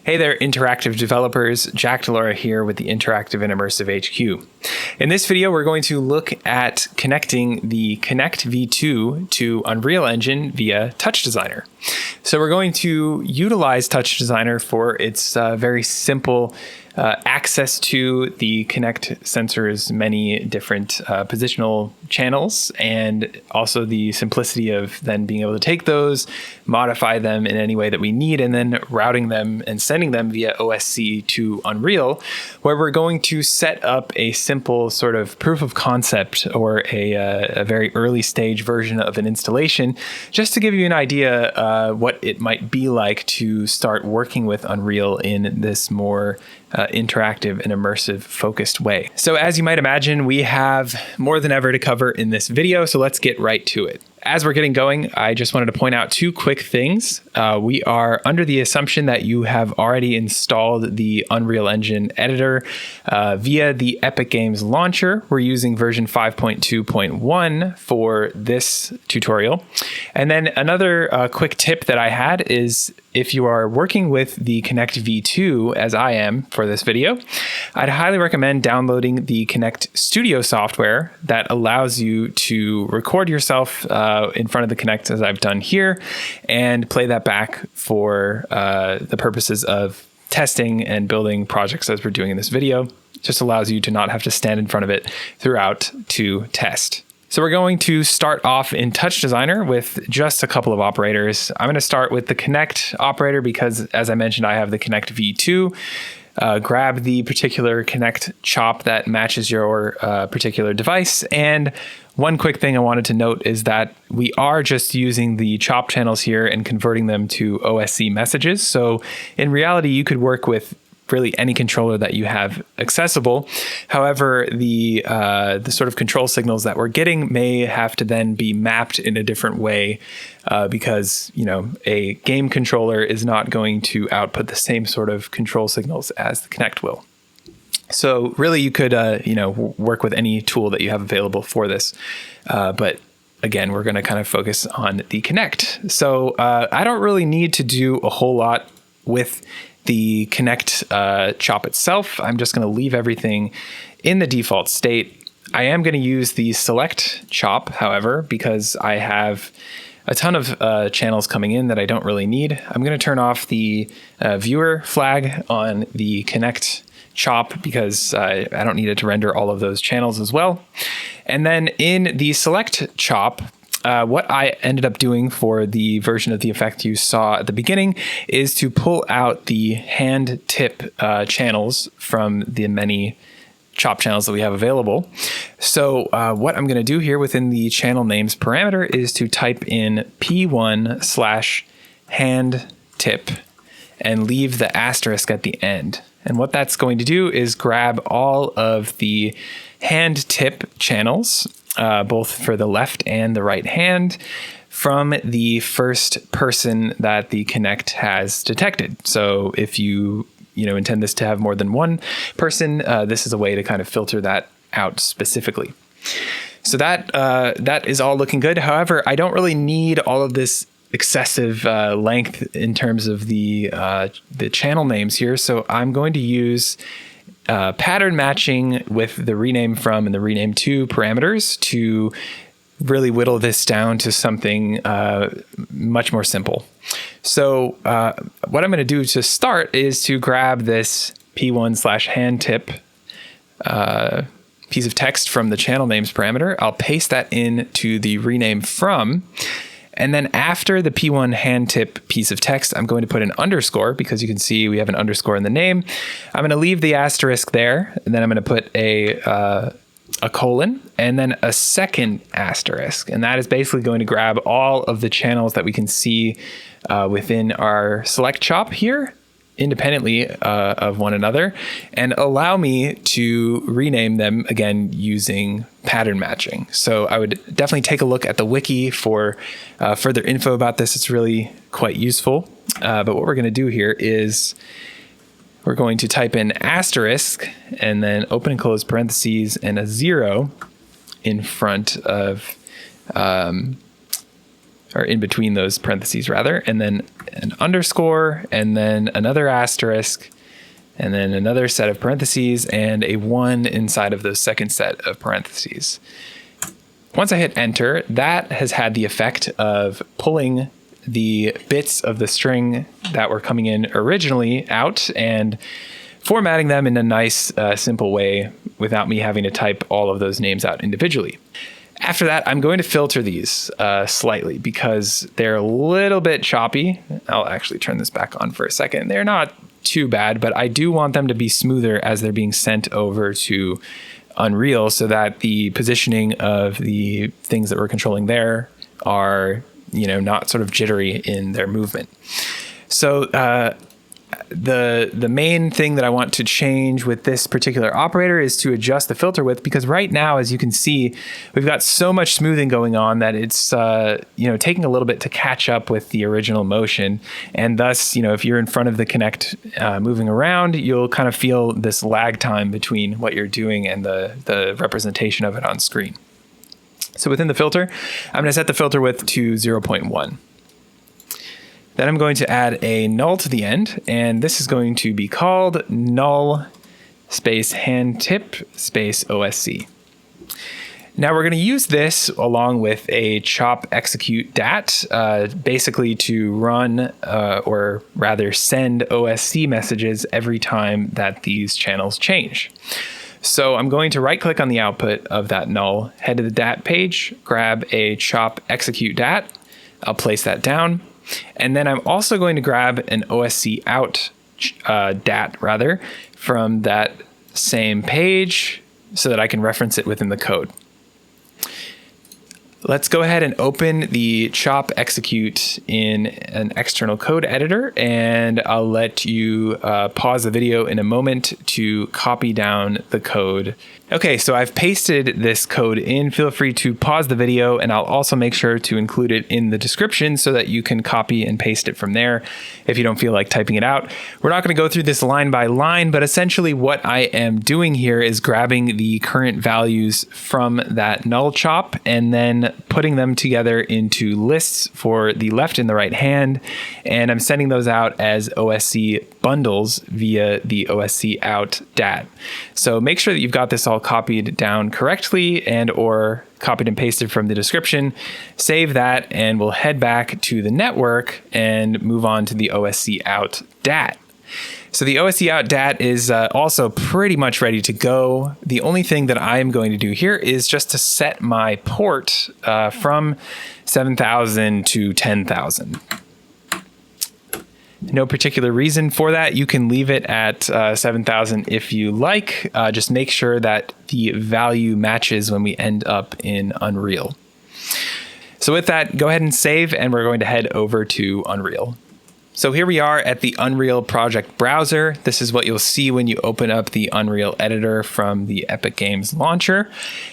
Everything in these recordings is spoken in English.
Hey there, interactive developers. Jack DiLaura here with the Interactive and Immersive HQ. In this video, we're going to look at connecting the Kinect V2 to Unreal Engine via TouchDesigner. So we're going to utilize TouchDesigner for its very simple access to the Kinect sensor's many different positional channels, and also the simplicity of then being able to take those, modify them in any way that we need, and then routing them and sending them via OSC to Unreal, where we're going to set up a simple sort of proof of concept or a very early stage version of an installation, just to give you an idea what it might be like to start working with Unreal in this more interactive and immersive focused way. So as you might imagine, we have more than ever to cover in this video, so let's get right to it. As we're getting going, I just wanted to point out two quick things. We are under the assumption that you have already installed the Unreal Engine editor via the Epic Games launcher. We're using version 5.2.1 for this tutorial. And then another quick tip that I had is if you are working with the Kinect V2, as I am for this video, I'd highly recommend downloading the Kinect Studio software that allows you to record yourself in front of the Kinect, as I've done here, and play that back for the purposes of testing and building projects as we're doing in this video. It just allows you to not have to stand in front of it throughout to test. So we're going to start off in TouchDesigner with just a couple of operators. I'm going to start with the Kinect operator because, as I mentioned, I have the Kinect V2. Grab the particular Kinect chop that matches your particular device. And one quick thing I wanted to note is that we are just using the chop channels here and converting them to OSC messages. So in reality, you could work with really any controller that you have accessible. However, the sort of control signals that we're getting may have to then be mapped in a different way because, you know, a game controller is not going to output the same sort of control signals as the Kinect will. So really you could, work with any tool that you have available for this. But again, we're going to kind of focus on the Kinect. So I don't really need to do a whole lot with the Kinect chop itself. I'm just going to leave everything in the default state. I am going to use the select chop, however, because I have a ton of channels coming in that I don't really need. I'm going to turn off the viewer flag on the Kinect chop because I don't need it to render all of those channels as well. And then in the select chop, what I ended up doing for the version of the effect you saw at the beginning is to pull out the hand tip channels from the many chop channels that we have available. So what I'm going to do here within the channel names parameter is to type in P1/hand tip and leave the asterisk at the end. And what that's going to do is grab all of the hand tip channels, both for the left and the right hand, from the first person that the Kinect has detected. So if you intend this to have more than one person, this is a way to kind of filter that out specifically. So that is all looking good. However, I don't really need all of this excessive length in terms of the channel names here. So I'm going to use pattern matching with the rename from and the rename to parameters to really whittle this down to something much more simple. So what I'm going to do to start is to grab this P1/hand tip piece of text from the channel names parameter. I'll paste that into the rename from. And then after the P1 hand tip piece of text, I'm going to put an underscore because you can see we have an underscore in the name. I'm going to leave the asterisk there, and then I'm going to put a colon and then a second asterisk. And that is basically going to grab all of the channels that we can see within our select chop here independently of one another and allow me to rename them again using pattern matching. So I would definitely take a look at the wiki for further info about this. It's really quite useful. But what we're going to do here is we're going to type in asterisk and then open and close parentheses and a 0 in front of or in between those parentheses rather, and then an underscore, and then another asterisk, and then another set of parentheses, and a 1 inside of the second set of parentheses. Once I hit enter, that has had the effect of pulling the bits of the string that were coming in originally out and formatting them in a nice, simple way without me having to type all of those names out individually. After that, I'm going to filter these slightly because they're a little bit choppy. I'll actually turn this back on for a second. They're not too bad, but I do want them to be smoother as they're being sent over to Unreal so that the positioning of the things that we're controlling there are, not sort of jittery in their movement. So the main thing that I want to change with this particular operator is to adjust the filter width, because right now, as you can see, we've got so much smoothing going on that it's taking a little bit to catch up with the original motion. And thus, if you're in front of the Kinect moving around, you'll kind of feel this lag time between what you're doing and the representation of it on screen. So within the filter, I'm going to set the filter width to 0.1. Then I'm going to add a null to the end, and this is going to be called null space hand tip space OSC. Now we're going to use this along with a chop execute dat, basically to run or rather send OSC messages every time that these channels change. So I'm going to right click on the output of that null, head to the dat page, grab a chop execute dat. I'll place that down. And then I'm also going to grab an OSC out dat rather from that same page so that I can reference it within the code. Let's go ahead and open the chop execute in an external code editor, and I'll let you pause the video in a moment to copy down the code. Okay, so I've pasted this code in. Feel free to pause the video, and I'll also make sure to include it in the description so that you can copy and paste it from there if you don't feel like typing it out. We're not going to go through this line by line, but essentially what I am doing here is grabbing the current values from that null chop and then putting them together into lists for the left and the right hand, and I'm sending those out as OSC bundles via the OSC out dat. So make sure that you've got this all copied down correctly and or copied and pasted from the description. Save that, and we'll head back to the network and move on to the OSC out dat. So the OSC out dat is also pretty much ready to go. The only thing that I'm going to do here is just to set my port from 7,000 to 10,000. No particular reason for that. You can leave it at 7,000 if you like. Just make sure that the value matches when we end up in Unreal. So with that, go ahead and save, and we're going to head over to Unreal. So here we are at the Unreal project browser. This is what you'll see when you open up the Unreal editor from the Epic Games launcher.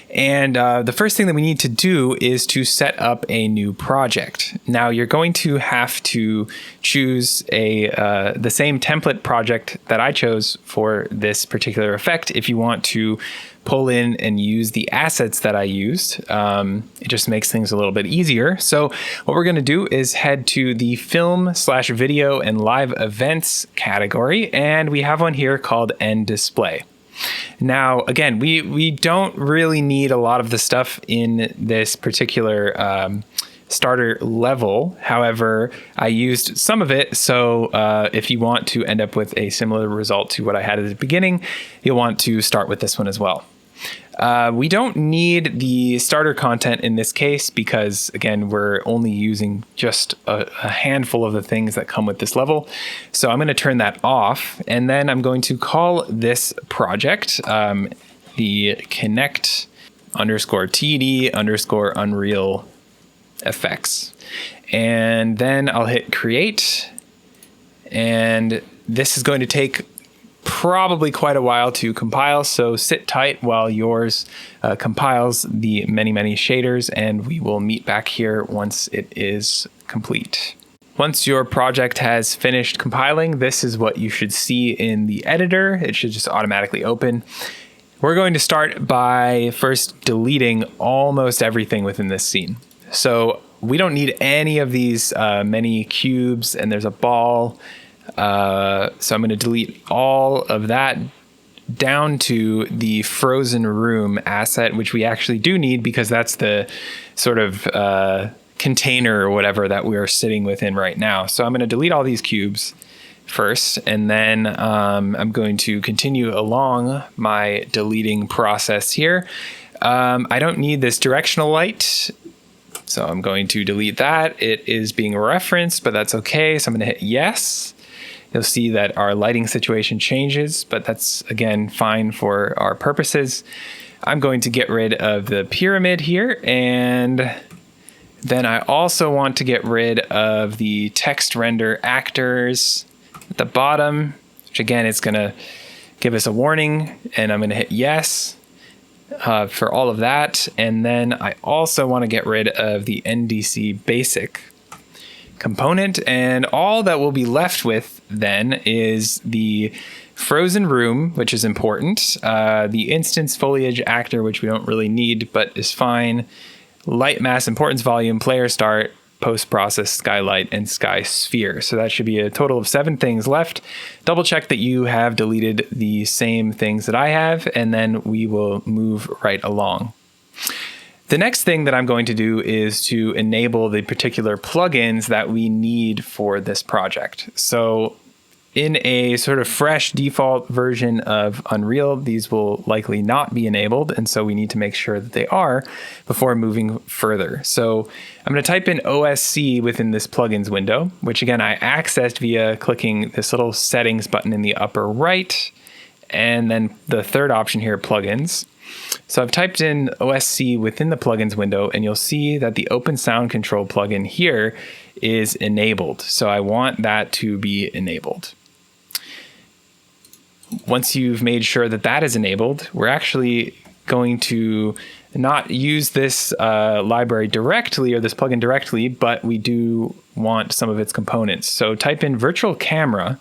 And the first thing that we need to do is to set up a new project. Now you're going to have to choose the same template project that I chose for this particular effect if you want to pull in and use the assets that I used. It just makes things a little bit easier. So what we're going to do is head to the film/video and live events category, and we have one here called end display. Now, again, we don't really need a lot of the stuff in this particular starter level. However, I used some of it. So if you want to end up with a similar result to what I had at the beginning, you'll want to start with this one as well. We don't need the starter content in this case because, again, we're only using just a handful of the things that come with this level. So I'm going to turn that off, and then I'm going to call this project the Kinect _TD _Unreal effects. And then I'll hit create, and this is going to take probably quite a while to compile, so sit tight while yours compiles the many shaders, and we will meet back here once it is complete. Once your project has finished compiling, this is what you should see in the editor. It should just automatically open. We're going to start by first deleting almost everything within this scene. So we don't need any of these many cubes, and there's a ball. So I'm going to delete all of that down to the frozen room asset, which we actually do need because that's the sort of container or whatever that we're sitting within right now. So I'm going to delete all these cubes first, and then I'm going to continue along my deleting process here. I don't need this directional light, so I'm going to delete that. It is being referenced, but that's okay. So I'm going to hit yes. You'll see that our lighting situation changes, but that's, again, fine for our purposes. I'm going to get rid of the pyramid here, and then I also want to get rid of the text render actors at the bottom, which again, it's going to give us a warning, and I'm going to hit yes for all of that. And then I also want to get rid of the NDC basic component, and all that we'll be left with then is the frozen room, which is important, the instance foliage actor, which we don't really need but is fine, light mass importance volume, player start, post process, skylight, and sky sphere. So that should be a total of 7 things left. Double check that you have deleted the same things that I have, and then we will move right along. The next thing that I'm going to do is to enable the particular plugins that we need for this project. So in a sort of fresh default version of Unreal, these will likely not be enabled, and so we need to make sure that they are before moving further. So I'm going to type in OSC within this plugins window, which again I accessed via clicking this little settings button in the upper right, and then the third option here, plugins. So I've typed in OSC within the plugins window, and you'll see that the Open Sound Control plugin here is enabled. So I want that to be enabled. Once you've made sure that that is enabled, we're actually going to not use this library directly or this plugin directly, but we do want some of its components. So type in virtual camera,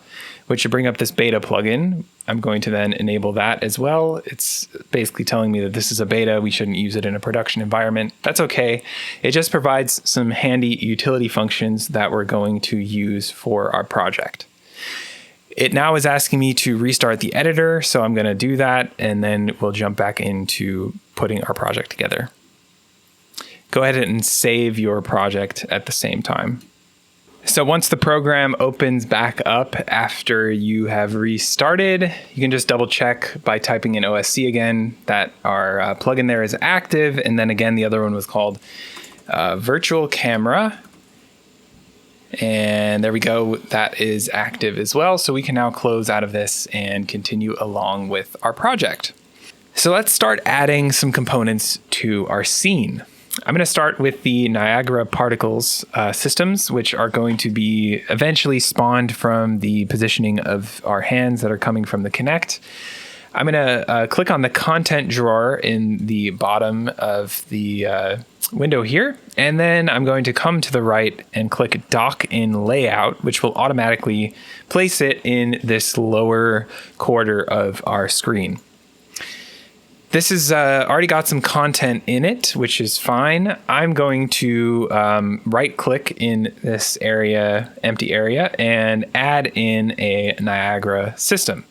which should bring up this beta plugin. I'm going to then enable that as well. It's basically telling me that this is a beta. We shouldn't use it in a production environment. That's okay. It just provides some handy utility functions that we're going to use for our project. It now is asking me to restart the editor, so I'm going to do that, and then we'll jump back into putting our project together. Go ahead and save your project at the same time. So once the program opens back up after you have restarted, you can just double check by typing in OSC again that our plugin there is active. And then again, the other one was called Virtual Camera. And there we go, that is active as well. So we can now close out of this and continue along with our project. So let's start adding some components to our scene. I'm going to start with the Niagara particles systems, which are going to be eventually spawned from the positioning of our hands that are coming from the Kinect. I'm going to click on the content drawer in the bottom of the window here, and then I'm going to come to the right and click Dock in Layout, which will automatically place it in this lower quarter of our screen. This has already got some content in it, which is fine. I'm going to right-click in this area, empty area, and add in a Niagara system.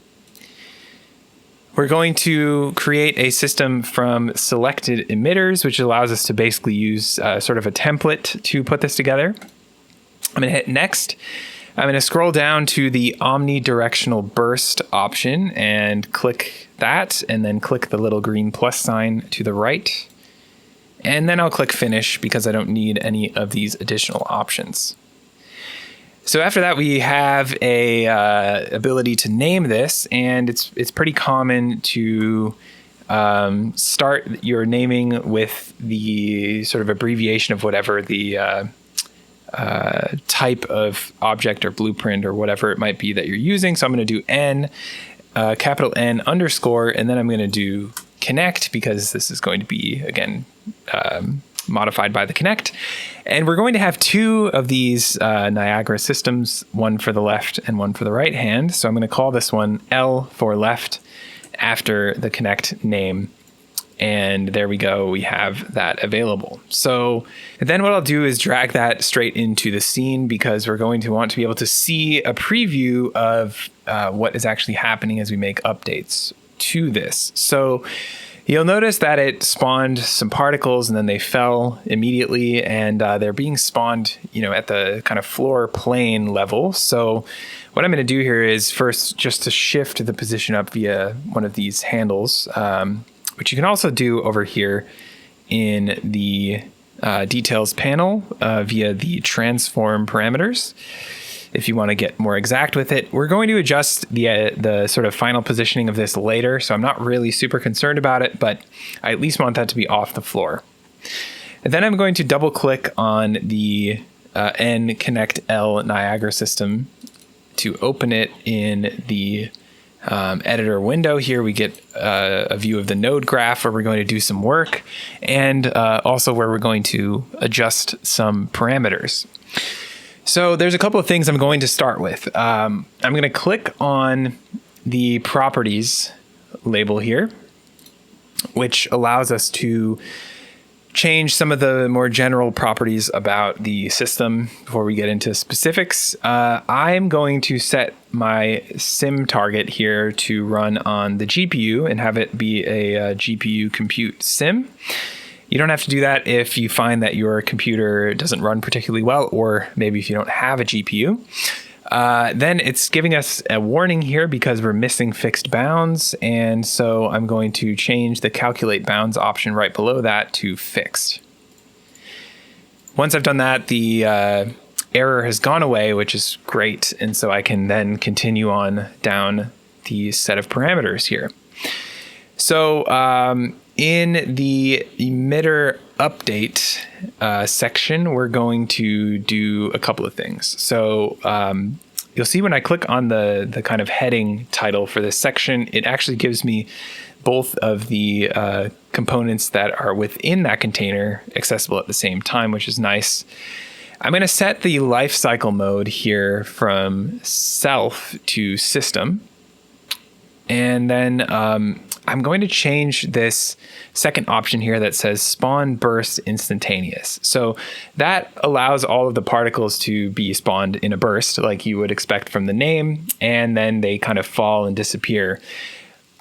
We're going to create a system from selected emitters, which allows us to basically use sort of a template to put this together. I'm going to hit Next. I'm going to scroll down to the omnidirectional burst option and click that, and then click the little green plus sign to the right. And then I'll click Finish because I don't need any of these additional options. So after that, we have a ability to name this, and it's pretty common to start your naming with the sort of abbreviation of whatever the type of object or blueprint or whatever it might be that you're using. So I'm going to do N, capital N underscore, and then I'm going to do Kinect because this is going to be, again, modified by the Kinect. And we're going to have 2 of these Niagara systems, one for the left and one for the right hand. So I'm going to call this one L for left after the Kinect name. And there we go, we have that available. So then what I'll do is drag that straight into the scene, because we're going to want to be able to see a preview of what is actually happening as we make updates to this. So you'll notice that it spawned some particles and then they fell immediately, and they're being spawned, at the kind of floor plane level. So what I'm going to do here is first just to shift the position up via one of these handles, which you can also do over here in the details panel via the transform parameters. If you want to get more exact with it, we're going to adjust the sort of final positioning of this later, so I'm not really super concerned about it, but I at least want that to be off the floor. And then I'm going to double click on the Kinect L Niagara system to open it in the editor window. Here we get a view of the node graph where we're going to do some work, and also where we're going to adjust some parameters. So there's a couple of things I'm going to start with. I'm going to click on the properties label here, which allows us to change some of the more general properties about the system before we get into specifics. I'm going to set my sim target here to run on the GPU and have it be a GPU compute sim. You don't have to do that if you find that your computer doesn't run particularly well, or maybe if you don't have a GPU. Then it's giving us a warning here because we're missing fixed bounds. And so I'm going to change the calculate bounds option right below that to fixed. Once I've done that, the error has gone away, which is great. And so I can then continue on down the set of parameters here. So in the emitter update section, we're going to do a couple of things. So you'll see when I click on the kind of heading title for this section, it actually gives me both of the components that are within that container accessible at the same time, which is nice. I'm going to set the lifecycle mode here from self to system. And then I'm going to change this second option here that says spawn burst instantaneous. So that allows all of the particles to be spawned in a burst like you would expect from the name, and then they kind of fall and disappear.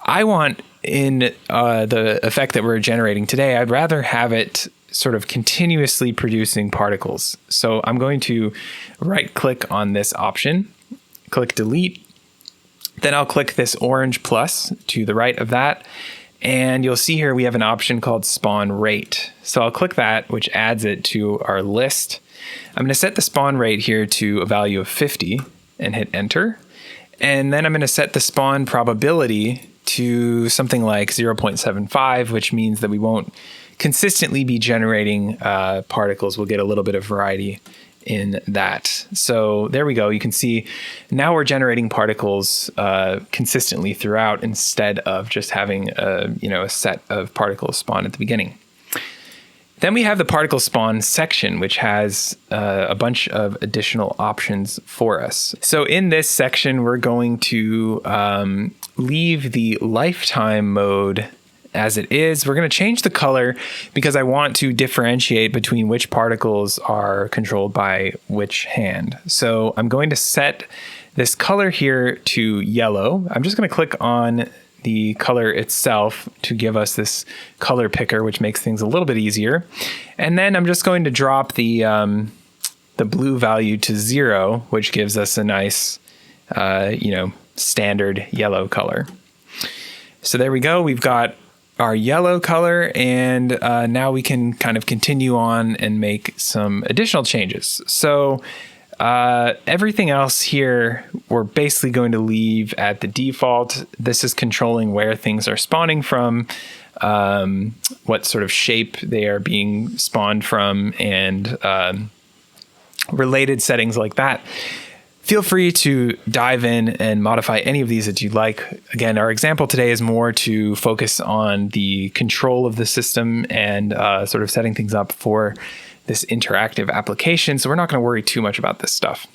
I want in the effect that we're generating today, I'd rather have it sort of continuously producing particles. So I'm going to right click on this option, click delete. Then I'll click this orange plus to the right of that, and you'll see here we have an option called spawn rate. So I'll click that, which adds it to our list. I'm going to set the spawn rate here to a value of 50 and hit enter. And then I'm going to set the spawn probability to something like 0.75, which means that we won't consistently be generating particles. We'll get a little bit of variety in that. So there we go. You can see now we're generating particles consistently throughout, instead of just having a set of particles spawn at the beginning. Then we have the particle spawn section, which has a bunch of additional options for us. So in this section, we're going to leave the lifetime mode as it is. We're going to change the color because I want to differentiate between which particles are controlled by which hand. So I'm going to set this color here to yellow. I'm just going to click on the color itself to give us this color picker, which makes things a little bit easier. And then I'm just going to drop the blue value to 0, which gives us a nice, standard yellow color. So there we go. We've got our yellow color, and now we can kind of continue on and make some additional changes. So everything else here, we're basically going to leave at the default. This is controlling where things are spawning from, what sort of shape they are being spawned from, and related settings like that. Feel free to dive in and modify any of these that you'd like. Again, our example today is more to focus on the control of the system and sort of setting things up for this interactive application. So we're not going to worry too much about this stuff.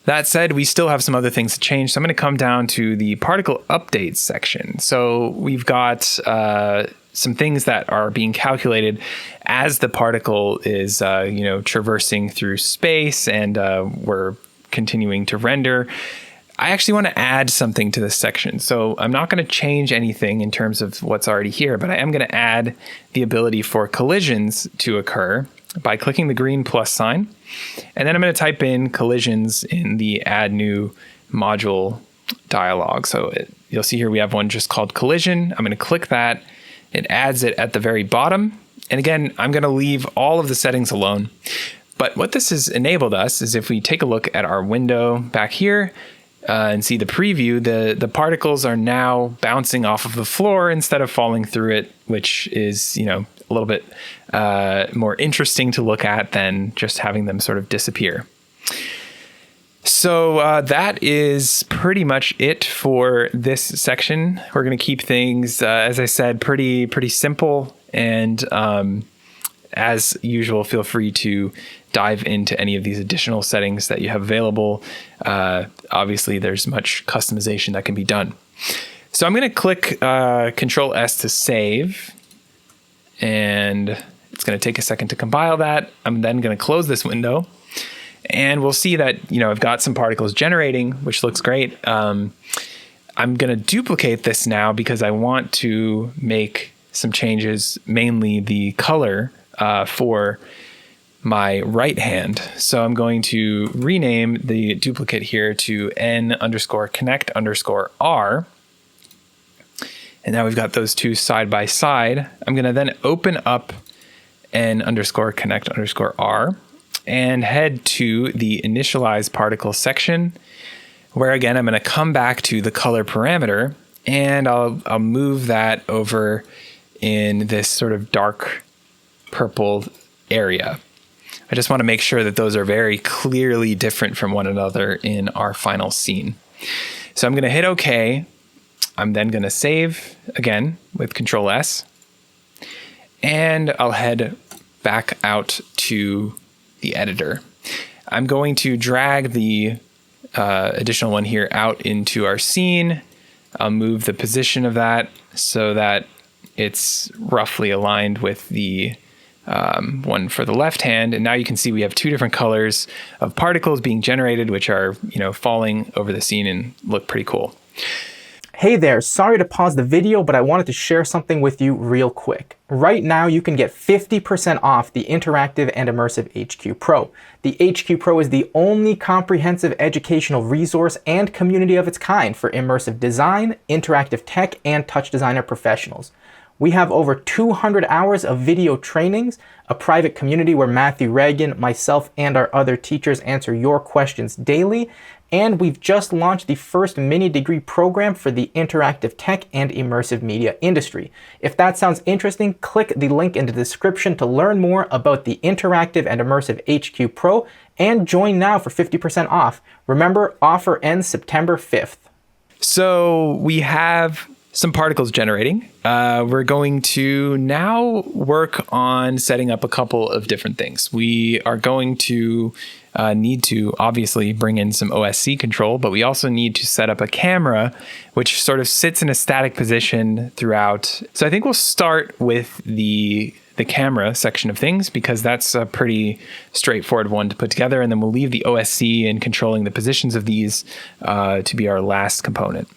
That said, we still have some other things to change. So I'm going to come down to the particle updates section. So we've got some things that are being calculated as the particle is, traversing through space, and we're continuing to render. I actually want to add something to this section. So I'm not going to change anything in terms of what's already here, but I am going to add the ability for collisions to occur by clicking the green plus sign. And then I'm going to type in collisions in the add new module dialog. So you'll see here we have one just called collision. I'm going to click that. It adds it at the very bottom. And again, I'm going to leave all of the settings alone. But what this has enabled us is if we take a look at our window back here and see the preview, the particles are now bouncing off of the floor instead of falling through it, which is, a little bit more interesting to look at than just having them sort of disappear. So that is pretty much it for this section. We're going to keep things, as I said, pretty simple. And as usual, feel free to dive into any of these additional settings that you have available. Obviously, there's much customization that can be done. So I'm going to click Control S to save. And it's going to take a second to compile that. I'm then going to close this window. And we'll see that, I've got some particles generating, which looks great. I'm going to duplicate this now because I want to make some changes, mainly the color for my right hand. So I'm going to rename the duplicate here to n_connect_r. And now we've got those two side by side. I'm going to then open up n_connect_r and head to the initialize particle section, where again, I'm going to come back to the color parameter, and I'll move that over in this sort of dark purple area. I just want to make sure that those are very clearly different from one another in our final scene. So I'm going to hit OK. I'm then going to save again with Control S, and I'll head back out to the editor. I'm going to drag the additional one here out into our scene. I'll move the position of that so that it's roughly aligned with the one for the left hand. And now you can see we have two different colors of particles being generated, which are, falling over the scene and look pretty cool. Hey there, sorry to pause the video, but I wanted to share something with you real quick. Right now, you can get 50% off the Interactive and Immersive HQ Pro. The HQ Pro is the only comprehensive educational resource and community of its kind for immersive design, interactive tech, and TouchDesigner professionals. We have over 200 hours of video trainings, a private community where Matthew Reagan, myself, and our other teachers answer your questions daily, and we've just launched the first mini degree program for the interactive tech and immersive media industry. If that sounds interesting, click the link in the description to learn more about the Interactive and Immersive HQ Pro and join now for 50% off. Remember, offer ends September 5th. So we have some particles generating. We're going to now work on setting up a couple of different things. We are going to need to obviously bring in some OSC control, but we also need to set up a camera which sort of sits in a static position throughout. So I think we'll start with the camera section of things, because that's a pretty straightforward one to put together, and then we'll leave the OSC and controlling the positions of these to be our last component.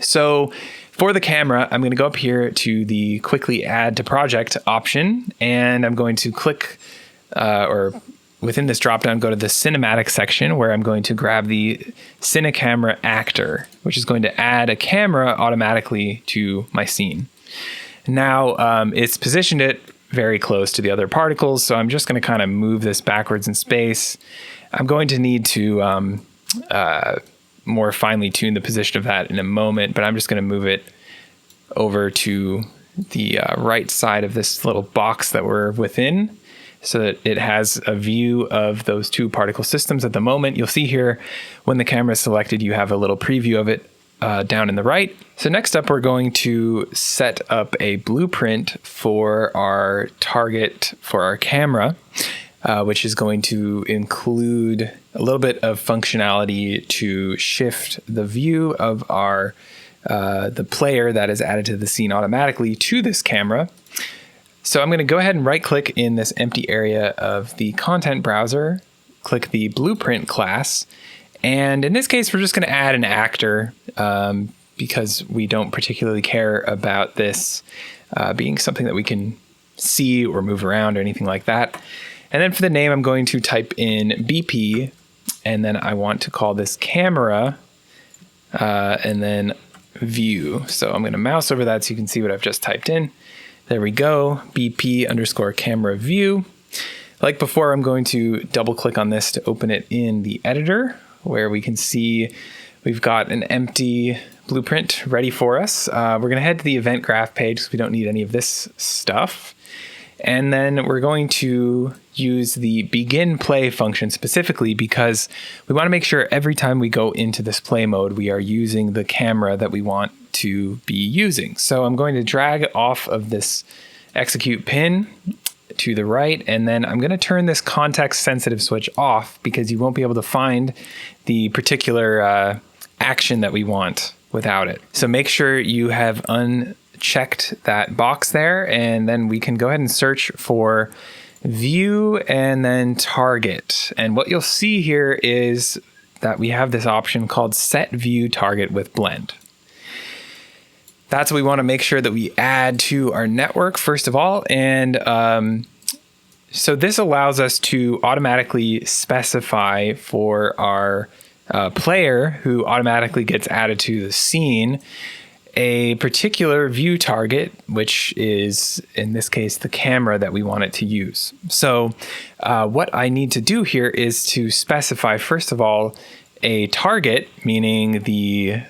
So for the camera, I'm going to go up here to the quickly add to project option, and I'm going to click or within this dropdown, go to the cinematic section, where I'm going to grab the Cinecamera actor, which is going to add a camera automatically to my scene. Now it's positioned it very close to the other particles, so I'm just going to kind of move this backwards in space. I'm going to need to more finely tune the position of that in a moment, but I'm just going to move it over to the right side of this little box that we're within, so that it has a view of those two particle systems at the moment. You'll see here when the camera is selected, you have a little preview of it down in the right. So next up, we're going to set up a blueprint for our target for our camera. which is going to include a little bit of functionality to shift the view of our the player that is added to the scene automatically to this camera. So I'm going to go ahead and right click in this empty area of the content browser, click the blueprint class, and in this case we're just going to add an actor because we don't particularly care about this being something that we can see or move around or anything like that. And then for the name, I'm going to type in BP, and then I want to call this camera, and then view. So I'm going to mouse over that so you can see what I've just typed in. There we go, BP underscore camera view. Like before, I'm going to double click on this to open it in the editor, where we can see we've got an empty blueprint ready for us. We're going to head to the event graph page because we don't need any of this stuff. And then we're going to use the begin play function specifically because we want to make sure every time we go into this play mode, we are using the camera that we want to be using. So I'm going to drag off of this execute pin to the right, and then I'm going to turn this context sensitive switch off because you won't be able to find the particular action that we want without it. So make sure you have unchecked that box there, and then we can go ahead and search for view and then target. And what you'll see here is that we have this option called set view target with blend. That's what we want to make sure that we add to our network first of all. And so this allows us to automatically specify for our player who automatically gets added to the scene a particular view target, which is in this case the camera that we want it to use. So what I need to do here is to specify first of all a target, meaning the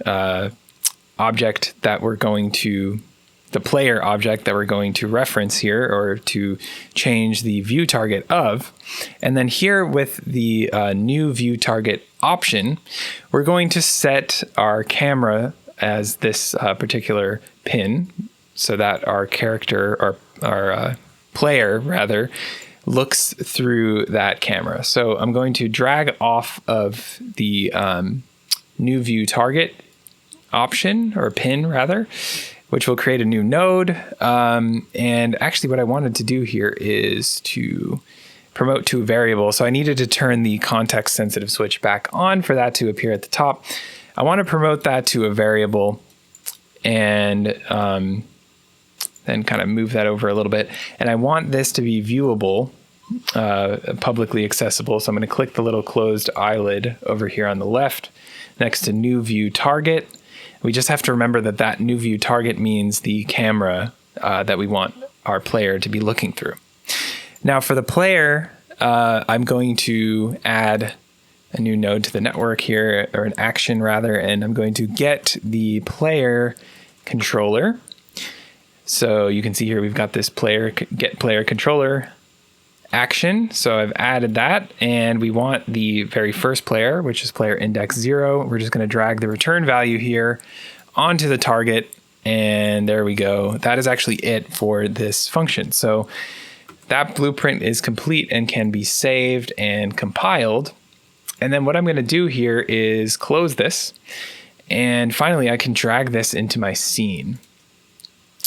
object that we're going to, the player object that we're going to reference here or to change the view target of. And then here with the new view target option, we're going to set our camera as this particular pin so that our character or our player rather looks through that camera. So I'm going to drag off of the new view target option or pin rather, which will create a new node. And actually what I wanted to do here is to promote to a variable. So I needed to turn the context sensitive switch back on for that to appear at the top. I want to promote that to a variable and then kind of move that over a little bit. And I want this to be viewable, publicly accessible. So I'm going to click the little closed eyelid over here on the left next to new view target. We just have to remember that that new view target means the camera that we want our player to be looking through. Now for the player, I'm going to add a new node to the network here, or an action rather, and I'm going to get the player controller. So you can see here we've got this get player controller action. So I've added that, and we want the very first player, which is player index 0. We're just going to drag the return value here onto the target, and there we go. That is actually it for this function. So that blueprint is complete and can be saved and compiled. And then what I'm going to do here is close this, and finally I can drag this into my scene.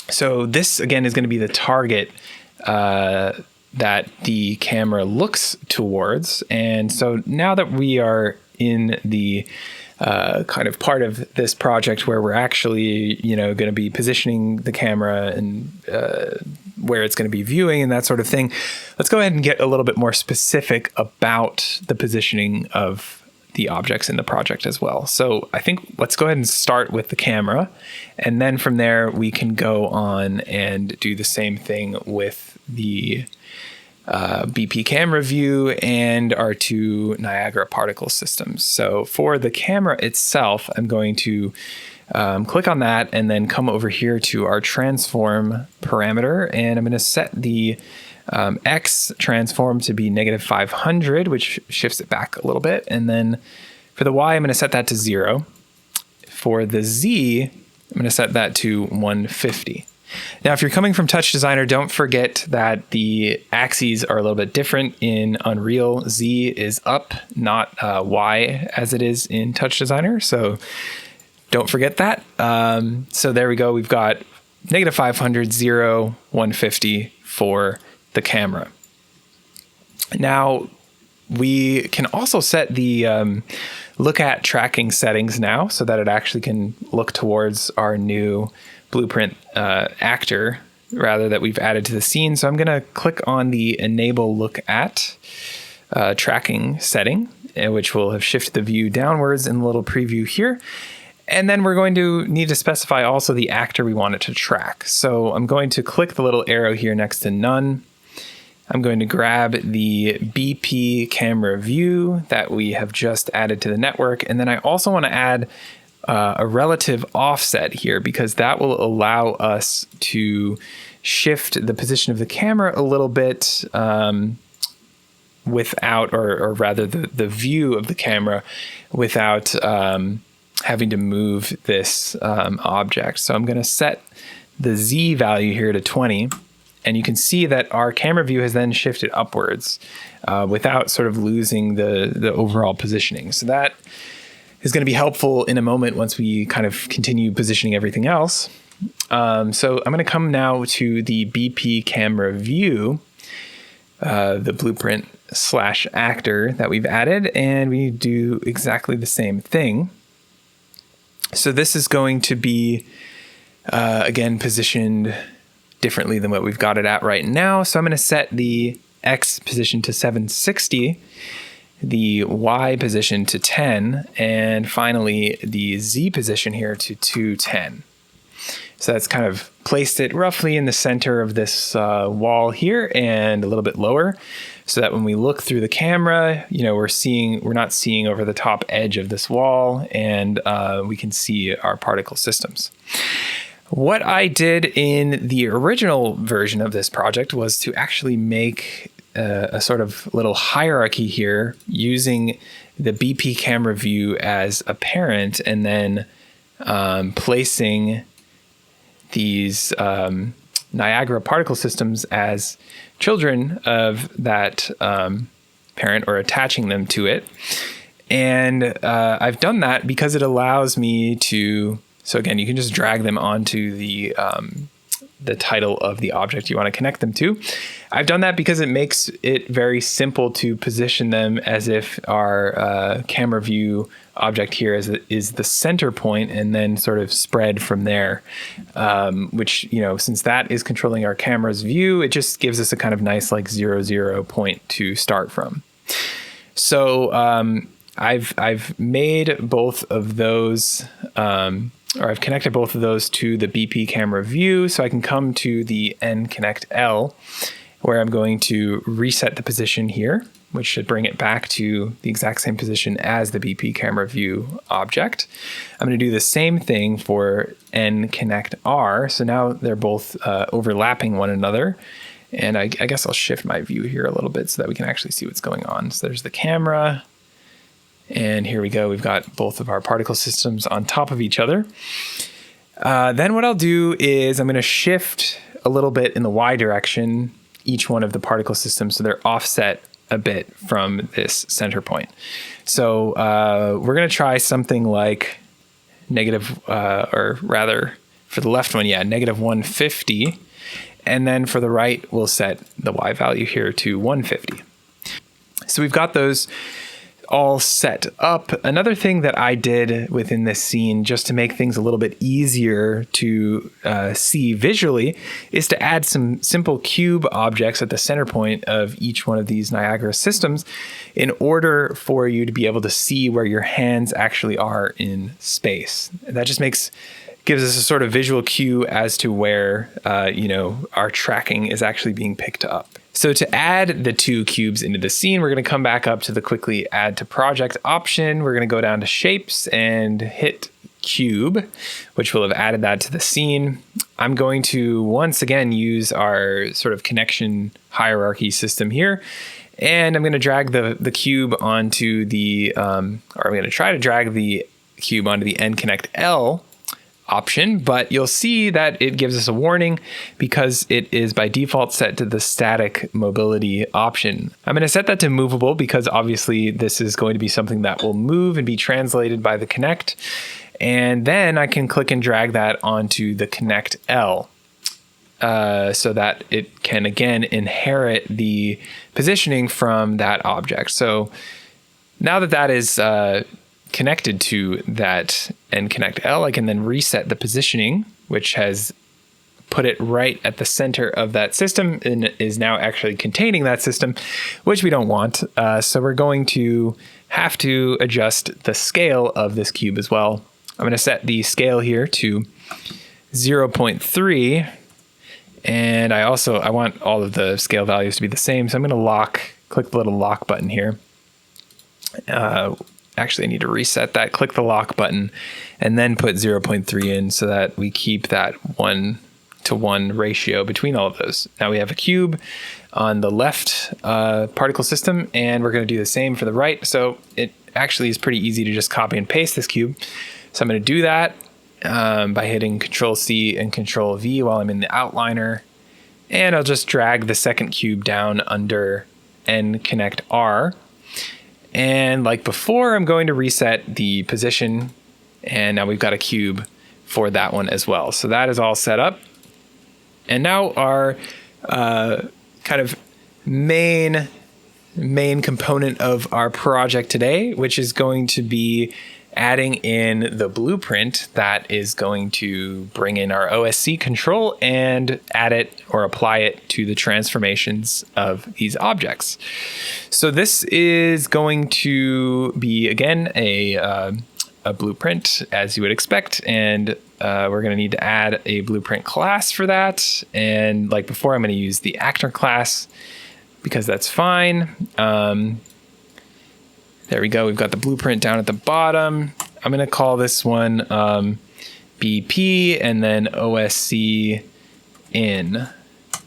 So this again is going to be the target that the camera looks towards. And so now that we are in the kind of part of this project where we're actually, going to be positioning the camera and where it's going to be viewing and that sort of thing, let's go ahead and get a little bit more specific about the positioning of the objects in the project as well. So I think let's go ahead and start with the camera, and then from there we can go on and do the same thing with the BP camera view and our two Niagara particle systems. So for the camera itself, I'm going to click on that and then come over here to our transform parameter, and I'm going to set the X transform to be -500, which shifts it back a little bit. And then for the Y, I'm going to set that to 0. For the Z, I'm going to set that to 150. Now, if you're coming from TouchDesigner, don't forget that the axes are a little bit different in Unreal. Z is up, not Y as it is in TouchDesigner. So don't forget that. So there we go. We've got -500, 0, 150 for the camera. Now, we can also set the look at tracking settings now so that it actually can look towards our new Blueprint actor rather that we've added to the scene. So I'm going to click on the enable look at tracking setting, which will have shifted the view downwards in the little preview here. And then we're going to need to specify also the actor we want it to track. So I'm going to click the little arrow here next to none. I'm going to grab the BP camera view that we have just added to the network. And then I also want to add a relative offset here because that will allow us to shift the position of the camera a little bit without, or rather the view of the camera without having to move this object. So I'm going to set the Z value here to 20. And you can see that our camera view has then shifted upwards without sort of losing the overall positioning. So that is going to be helpful in a moment once we kind of continue positioning everything else. So I'm going to come now to the BP camera view, the Blueprint / actor that we've added, and we do exactly the same thing. So this is going to be, again, positioned differently than what we've got it at right now. So I'm going to set the X position to 760, the Y position to 10, and finally the Z position here to 210. So that's kind of placed it roughly in the center of this wall here and a little bit lower, so that when we look through the camera, you know, we're not seeing over the top edge of this wall, and we can see our particle systems. What I did in the original version of this project was to actually make a sort of little hierarchy here using the BP camera view as a parent, and then placing these Niagara particle systems as children of that parent, or attaching them to it. And I've done that because it allows me to, so again, you can just drag them onto the title of the object you want to connect them to. I've done that because it makes it very simple to position them as if our camera view object here is the center point, and then sort of spread from there, which, you know, since that is controlling our camera's view, it just gives us a kind of nice like 0, point to start from. So I've made both of those, or I've connected both of those to the BP camera view, so I can come to the Kinect L, where I'm going to reset the position here, which should bring it back to the exact same position as the BP camera view object. I'm going to do the same thing for Kinect R, so now they're both overlapping one another. And I guess I'll shift my view here a little bit so that we can actually see what's going on. So there's the camera. And here we go. We've got both of our particle systems on top of each other. Then what I'll do is I'm going to shift a little bit in the Y direction each one of the particle systems so they're offset a bit from this center point. So we're going to try something like or rather for the left one, -150. And then for the right, we'll set the Y value here to 150. So we've got those all set up. Another thing that I did within this scene, just to make things a little bit easier to see visually, is to add some simple cube objects at the center point of each one of these Niagara systems in order for you to be able to see where your hands actually are in space. And that just gives us a sort of visual cue as to where our tracking is actually being picked up. So to add the two cubes into the scene, we're going to come back up to the quickly add to project option. We're going to go down to shapes and hit cube, which will have added that to the scene. I'm going to once again use our sort of connection hierarchy system here. And I'm going to drag the cube onto the, or I'm going to try to drag the cube onto the Kinect L option, but you'll see that it gives us a warning because it is by default set to the static mobility option. I'm going to set that to movable because obviously this is going to be something that will move and be translated by the Kinect. And then I can click and drag that onto the Kinect L so that it can again inherit the positioning from that object. So now that that is connected to that and Kinect L, I can then reset the positioning, which has put it right at the center of that system and is now actually containing that system, which we don't want. So we're going to have to adjust the scale of this cube as well. I'm going to set the scale here to 0.3. And I want all of the scale values to be the same. So I'm going to click the little lock button here. Actually, I need to reset that, click the lock button, and then put 0.3 in so that we keep that 1-to-1 ratio between all of those. Now we have a cube on the left particle system, and we're going to do the same for the right. So it actually is pretty easy to just copy and paste this cube. So I'm going to do that by hitting Control-C and Control-V while I'm in the outliner. And I'll just drag the second cube down under N-Connect R. And like before, I'm going to reset the position, and now we've got a cube for that one as well. So that is all set up. And now our kind of main component of our project today, which is going to be adding in the blueprint that is going to bring in our OSC control and add it or apply it to the transformations of these objects. So this is going to be, again, a blueprint, as you would expect, and we're going to need to add a blueprint class for that. And like before, I'm going to use the actor class because that's fine. There we go. We've got the blueprint down at the bottom. I'm going to call this one BP and then OSC in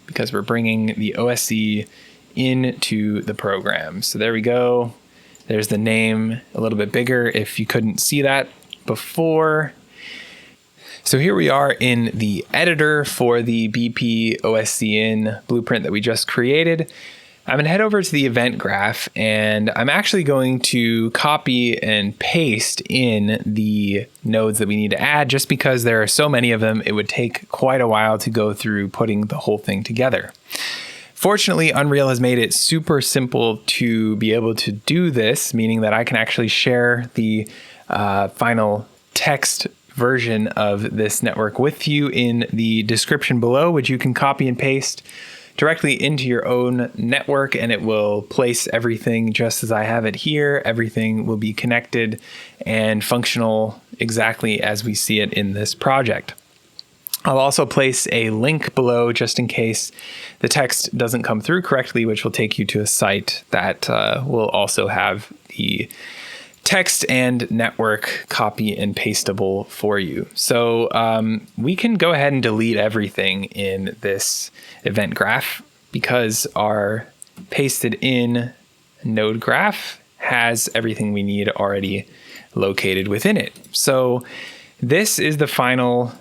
because we're bringing the OSC into the program. So there we go. There's the name a little bit bigger if you couldn't see that before. So here we are in the editor for the BP OSC in blueprint that we just created. I'm going to head over to the event graph, and I'm actually going to copy and paste in the nodes that we need to add. Just because there are so many of them, it would take quite a while to go through putting the whole thing together. Fortunately, Unreal has made it super simple to be able to do this, meaning that I can actually share the final text version of this network with you in the description below, which you can copy and paste directly into your own network, and it will place everything just as I have it here. Everything will be connected and functional exactly as we see it in this project. I'll also place a link below just in case the text doesn't come through correctly, which will take you to a site that will also have the text and network copy and pastable for you. So we can go ahead and delete everything in this event graph because our pasted in node graph has everything we need already located within it. So this is the final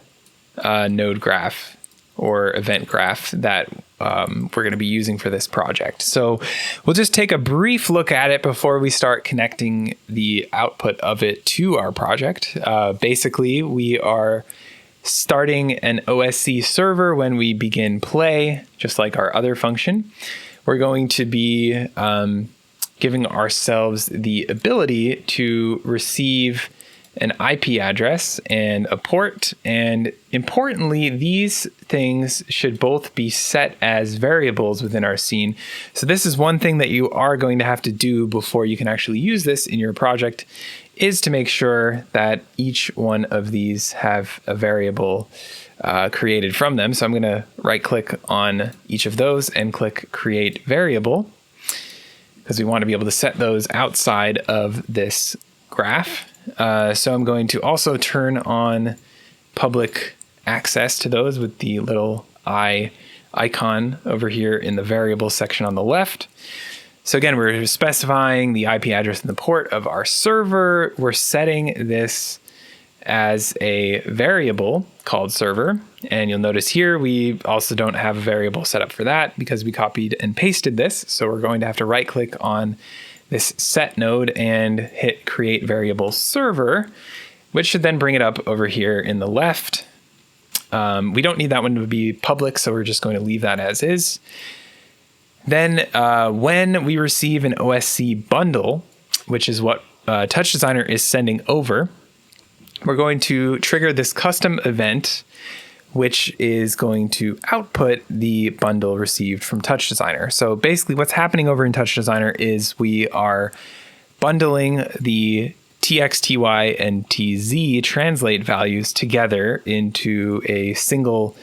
node graph or event graph that we're going to be using for this project. So we'll just take a brief look at it before we start connecting the output of it to our project. Basically, we are starting an OSC server when we begin play, just like our other function. We're going to be giving ourselves the ability to receive an IP address and a port, and importantly, these things should both be set as variables within our scene. So this is one thing that you are going to have to do before you can actually use this in your project, is to make sure that each one of these have a variable created from them. So I'm going to right click on each of those and click create variable, because we want to be able to set those outside of this graph. So I'm going to also turn on public access to those with the little icon over here in the variable section on the left. So again, we're specifying the IP address and the port of our server. We're setting this as a variable called server. And you'll notice here, we also don't have a variable set up for that because we copied and pasted this. So we're going to have to right click on this set node and hit create variable server, which should then bring it up over here in the left. We don't need that one to be public, so we're just going to leave that as is. Then when we receive an OSC bundle, which is what TouchDesigner is sending over, we're going to trigger this custom event, which is going to output the bundle received from TouchDesigner. So basically what's happening over in TouchDesigner is we are bundling the TX, TY, and TZ translate values together into a single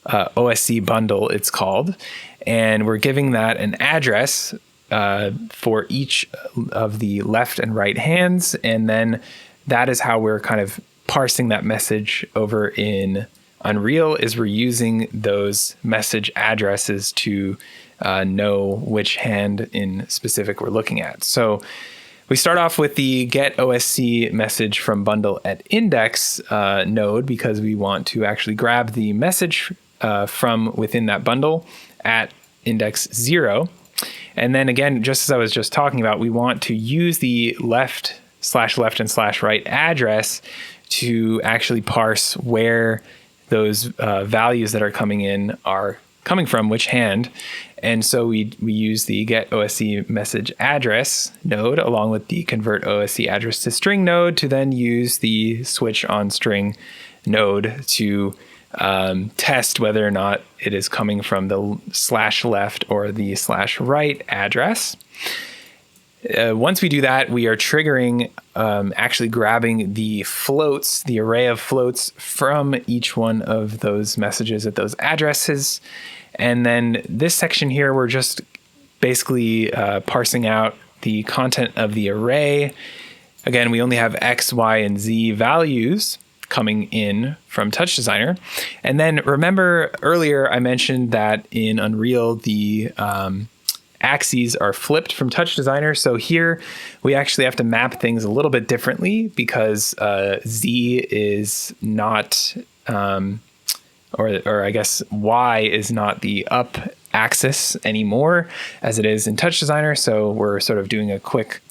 OSC bundle, it's called. And we're giving that an address for each of the left and right hands. And then that is how we're kind of parsing that message over in Unreal, is we're using those message addresses to know which hand in specific we're looking at. So we start off with the get OSC message from bundle at index node because we want to actually grab the message from within that bundle at index 0. And then again, just as I was just talking about, we want to use the left and /right address to actually parse where those values that are coming in are coming from, which hand. And so we use the get OSC message address node along with the convert OSC address to string node to then use the switch on string node to test whether or not it is coming from the /left or the /right address. Once we do that, we are triggering, actually grabbing the floats, the array of floats from each one of those messages at those addresses. And then this section here, we're just basically parsing out the content of the array. Again, we only have X, Y, and Z values coming in from TouchDesigner. And then remember earlier I mentioned that in Unreal, the axes are flipped from TouchDesigner. So here we actually have to map things a little bit differently because Z is not, or I guess Y is not the up axis anymore as it is in TouchDesigner. So we're sort of doing a quick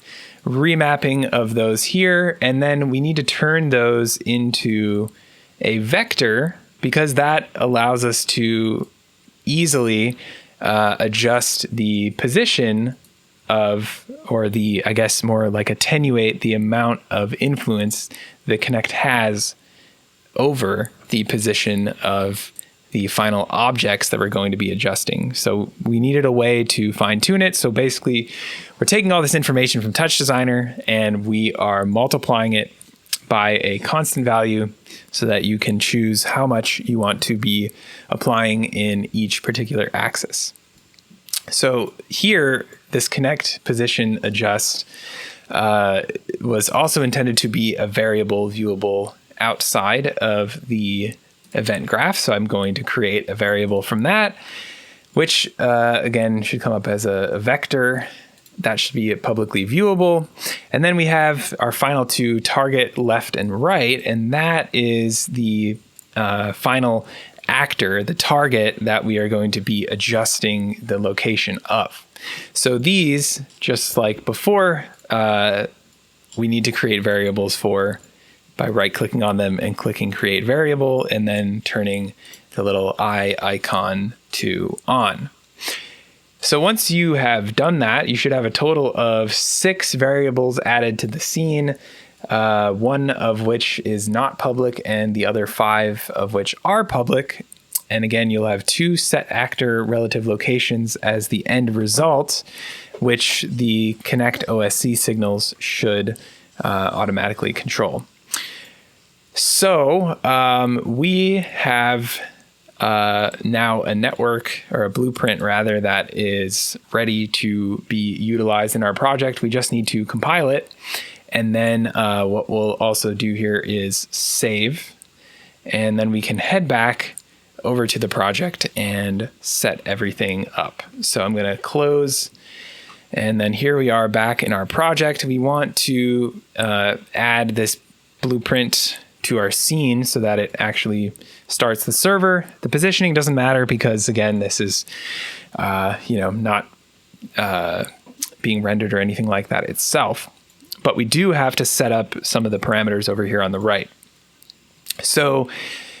remapping of those here. And then we need to turn those into a vector because that allows us to easily adjust the position of, or the, I guess more like attenuate the amount of influence the Kinect has over the position of the final objects that we're going to be adjusting. So we needed a way to fine tune it. So basically we're taking all this information from TouchDesigner and we are multiplying it by a constant value so that you can choose how much you want to be applying in each particular axis. So here, this Kinect position adjust was also intended to be a variable viewable outside of the event graph. So I'm going to create a variable from that, which again should come up as a vector. That should be publicly viewable. And then we have our final two, target left and right, and that is the final actor, the target that we are going to be adjusting the location of. So these, just like before, we need to create variables for by right-clicking on them and clicking create variable and then turning the little eye icon to on. So once you have done that, you should have a total of 6 variables added to the scene, one of which is not public and the other 5 of which are public. And again, you'll have 2 set actor relative locations as the end result, which the Kinect OSC signals should automatically control. So we have now a network, or a blueprint rather, that is ready to be utilized in our project. We just need to compile it. And then what we'll also do here is save. And then we can head back over to the project and set everything up. So I'm going to close. And then here we are back in our project. We want to add this blueprint to our scene so that it actually starts the server. The positioning doesn't matter because, again, this is, not being rendered or anything like that itself. But we do have to set up some of the parameters over here on the right. So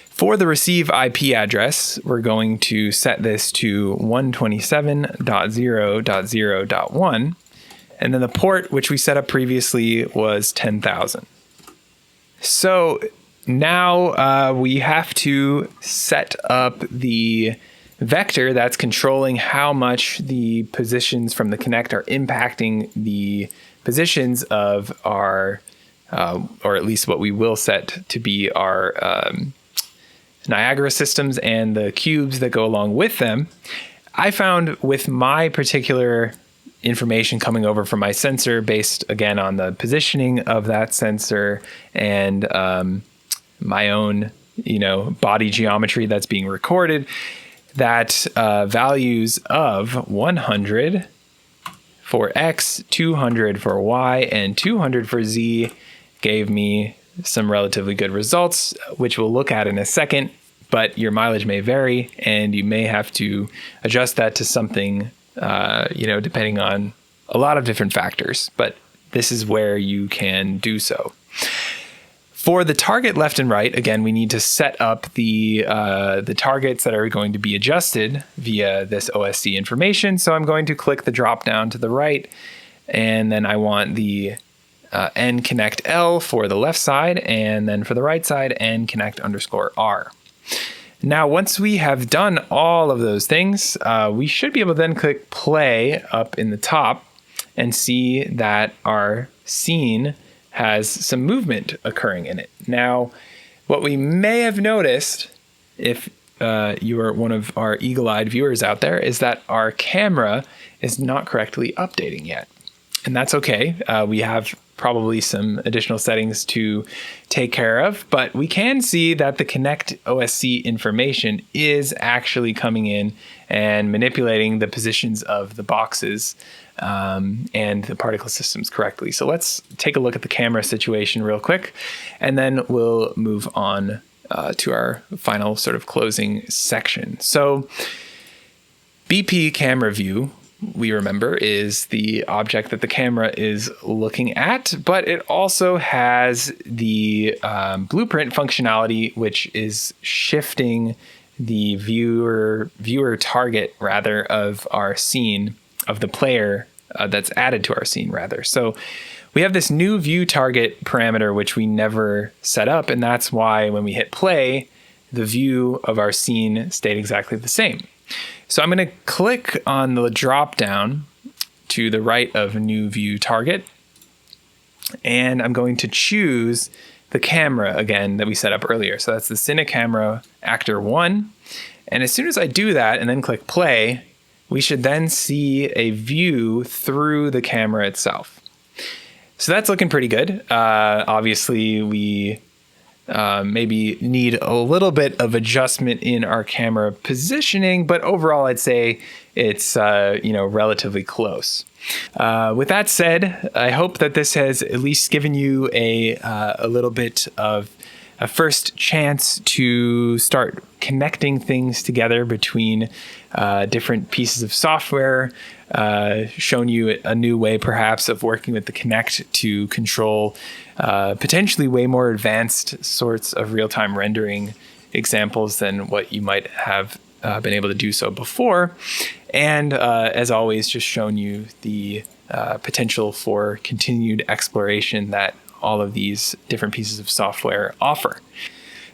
for the receive IP address, we're going to set this to 127.0.0.1. And then the port, which we set up previously, was 10,000. So now we have to set up the vector that's controlling how much the positions from the Kinect are impacting the positions of our, or at least what we will set to be our Niagara systems and the cubes that go along with them. I found with my particular information coming over from my sensor based, again, on the positioning of that sensor and my own, body geometry that's being recorded, that values of 100 for X, 200 for Y, and 200 for Z gave me some relatively good results, which we'll look at in a second, but your mileage may vary and you may have to adjust that to something, depending on a lot of different factors, but this is where you can do so. For the target left and right, again, we need to set up the targets that are going to be adjusted via this OSC information. So I'm going to click the drop down to the right, and then I want the nConnect L for the left side, and then for the right side, nConnect_R. Now, once we have done all of those things, we should be able to then click play up in the top and see that our scene has some movement occurring in it. Now, what we may have noticed, if you are one of our eagle-eyed viewers out there, is that our camera is not correctly updating yet. And that's okay. We have probably some additional settings to take care of, but we can see that the Kinect OSC information is actually coming in and manipulating the positions of the boxes and the particle systems correctly. So let's take a look at the camera situation real quick, and then we'll move on to our final sort of closing section. So BP camera view, we remember, is the object that the camera is looking at, but it also has the blueprint functionality, which is shifting the viewer target rather of our scene, of the player that's added to our scene rather. So we have this new view target parameter, which we never set up, and that's why when we hit play, the view of our scene stayed exactly the same. So I'm going to click on the drop down to the right of new view target, and I'm going to choose the camera again that we set up earlier. So that's the Cine Camera Actor 1. And as soon as I do that and then click play, we should then see a view through the camera itself. So that's looking pretty good. Obviously, we maybe need a little bit of adjustment in our camera positioning, but overall I'd say it's relatively close. With that said, I hope that this has at least given you a little bit of a first chance to start connecting things together between different pieces of software, shown you a new way perhaps of working with the Kinect to control potentially way more advanced sorts of real-time rendering examples than what you might have been able to do so before. And as always, just shown you the potential for continued exploration that all of these different pieces of software offer.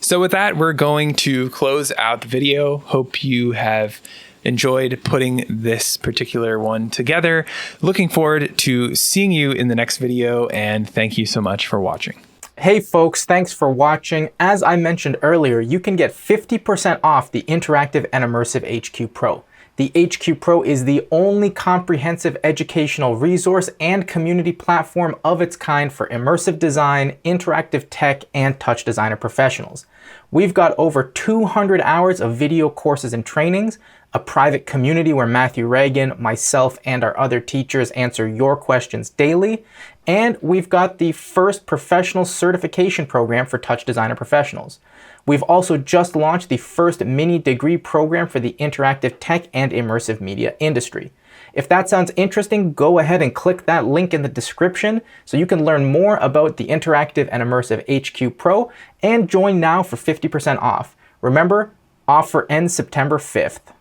So with that, we're going to close out the video. Hope you have enjoyed putting this particular one together. Looking forward to seeing you in the next video, and thank you so much for watching. Hey folks, thanks for watching. As I mentioned earlier, you can get 50% off the Interactive and Immersive HQ Pro. The HQ Pro is the only comprehensive educational resource and community platform of its kind for immersive design, interactive tech, and TouchDesigner professionals. We've got over 200 hours of video courses and trainings, a private community where Matthew Reagan, myself, and our other teachers answer your questions daily, and we've got the first professional certification program for TouchDesigner professionals. We've also just launched the first mini degree program for the interactive tech and immersive media industry. If that sounds interesting, go ahead and click that link in the description so you can learn more about the Interactive and Immersive HQ Pro and join now for 50% off. Remember, offer ends September 5th.